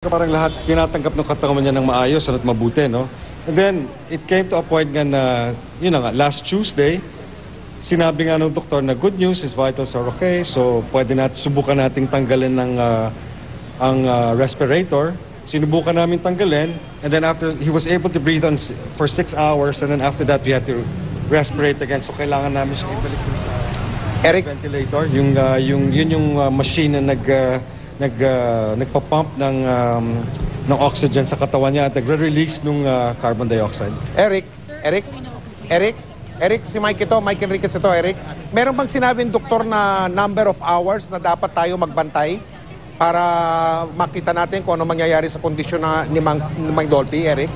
Parang lahat tinatanggap ng katawan niya ng maayos at mabuti, no? And then, it came to a point nga na, yun na nga, last Tuesday, sinabi nga ng doktor na good news, his vitals are okay, so pwede subukan nating tanggalin ang respirator. Sinubukan namin tanggalin, and then after, he was able to breathe for 6 hours, and then after that, we had to respirate again. So kailangan namin siya ibalik sa ventilator. Yun yung machine na nagpa-pump ng oxygen sa katawan niya at nagre-release ng carbon dioxide. Eric, si Mike ito, Mike Enriquez ito, Eric. Meron bang sinabing doktor na number of hours na dapat tayo magbantay para makita natin kung ano mangyayari sa kondisyon ni Mang Dolphy, Eric?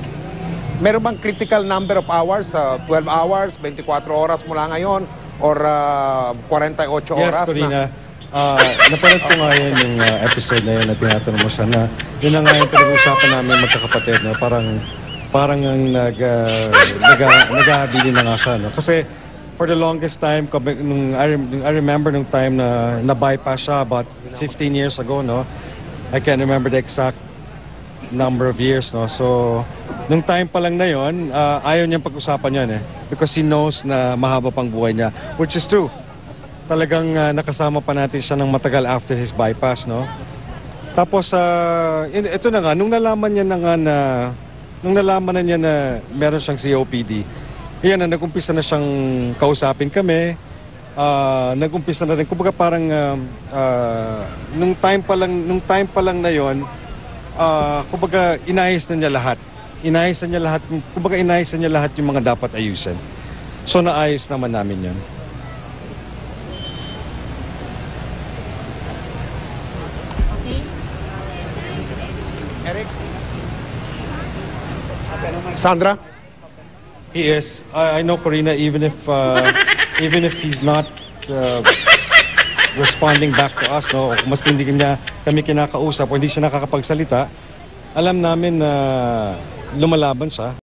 Meron bang critical number of hours? 12 hours, 24 oras mula ngayon, or 48 oras? Yes, Corina. Napanood ko nga yun yung episode na yun na tinatanong mo siya na yun na nga yung pinag-uusapan namin magkakapatid na parang ang nag-aabili na nga siya. No? Kasi for the longest time, I remember nung time na na-bypass siya about 15 years ago, no? I can't remember the exact number of years, no? So, nung time pa lang na yun, ayaw niyang pag-usapan yan, eh. Because he knows na mahaba pang buhay niya, which is true. Talagang nakasama pa natin siya ng matagal after his bypass, no? Tapos, ito na nga, nung nalaman na niya na meron siyang COPD, yan na, nag-umpisa na siyang kausapin kami, nag-umpisa na rin, kumbaga parang, nung time pa lang na yon, kumbaga inayos na niya lahat. Inayos na niya lahat yung mga dapat ayusin. So, naayos naman namin yon. Eric? Sandra? He is. I know, Corina, even if he's not responding back to us, no, maski hindi kami kinakausap o hindi siya nakakapagsalita, alam namin na lumalaban siya.